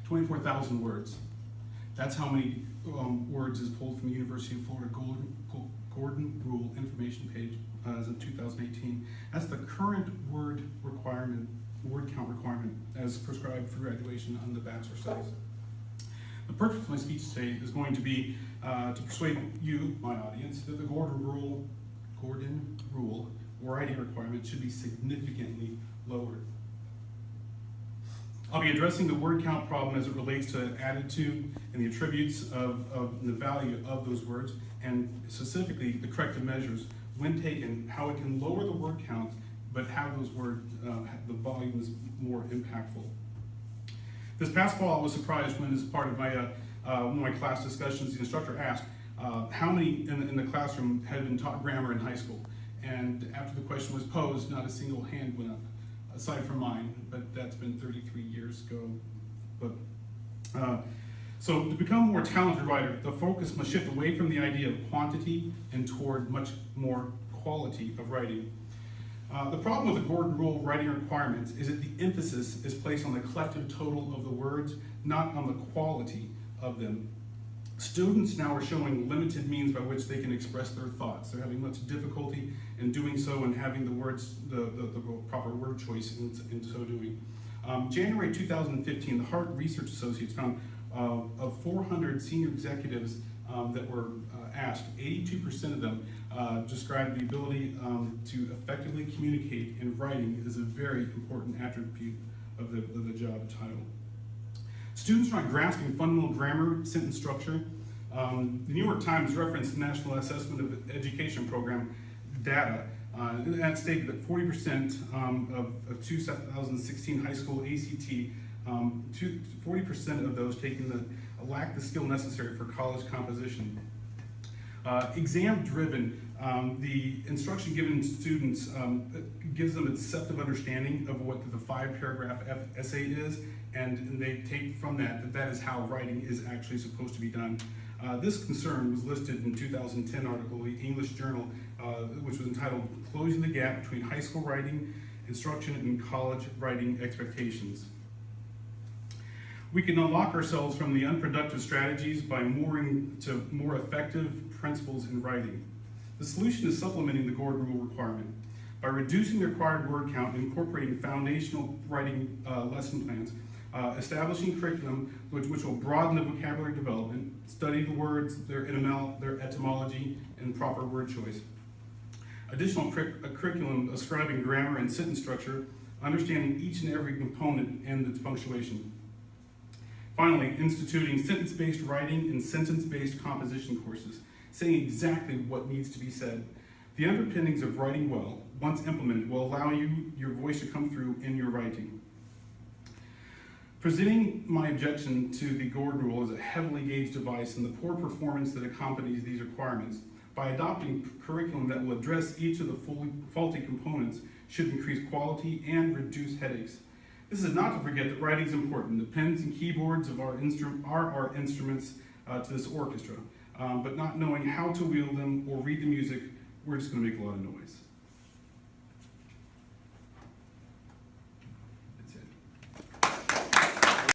24,000 words. That's how many words is pulled from the University of Florida Gordon Rule information page as of 2018. That's the current word count requirement as prescribed for graduation on the Bachelor of Studies. The purpose of my speech today is going to be to persuade you, my audience, that the Gordon Rule writing requirement should be significantly lowered. I'll be addressing the word count problem as it relates to attitude and the attributes of the value of those words, and specifically the corrective measures when taken, how it can lower the word count, but have those words, the volume is more impactful. This past fall, I was surprised when, as part of my one of my class discussions, the instructor asked how many in the classroom had been taught grammar in high school. And after the question was posed, not a single hand went up, aside from mine, but that's been 33 years ago. So to become a more talented writer, the focus must shift away from the idea of quantity and toward much more quality of writing. The problem with the Gordon Rule writing requirements is that the emphasis is placed on the collective total of the words, not on the quality of them. Students now are showing limited means by which they can express their thoughts. They're having much difficulty in doing so and having the words, the proper word choice in so doing. January 2015, the Hart Research Associates found of 400 senior executives that were asked, 82% of them described the ability to effectively communicate in writing as a very important attribute of the job title. Students are not grasping fundamental grammar, sentence structure. The New York Times referenced the National Assessment of Education Program data that stated that 40% of 2016 high school ACT, 40% of those taking lack the skill necessary for college composition. Exam-driven, the instruction given to students gives them a deceptive understanding of what the 5-paragraph essay is, and they take from that is how writing is actually supposed to be done. This concern was listed in 2010 article in the English Journal, which was entitled "Closing the Gap Between High School Writing Instruction and College Writing Expectations." We can unlock ourselves from the unproductive strategies by mooring to more effective principles in writing. The solution is supplementing the Gordon Rule requirement by reducing the required word count and incorporating foundational writing lesson plans, establishing curriculum which will broaden the vocabulary development, study the words, their etymology, and proper word choice. Additional curriculum ascribing grammar and sentence structure, understanding each and every component and its punctuation. Finally, instituting sentence-based writing and sentence-based composition courses, saying exactly what needs to be said. The underpinnings of writing well, once implemented, will allow your voice to come through in your writing. Presenting my objection to the Gordon Rule as a heavily gauged device and the poor performance that accompanies these requirements, by adopting curriculum that will address each of the faulty components, should increase quality and reduce headaches. This is not to forget that writing is important. The pens and keyboards are our instruments to this orchestra, but not knowing how to wield them or read the music, we're just going to make a lot of noise.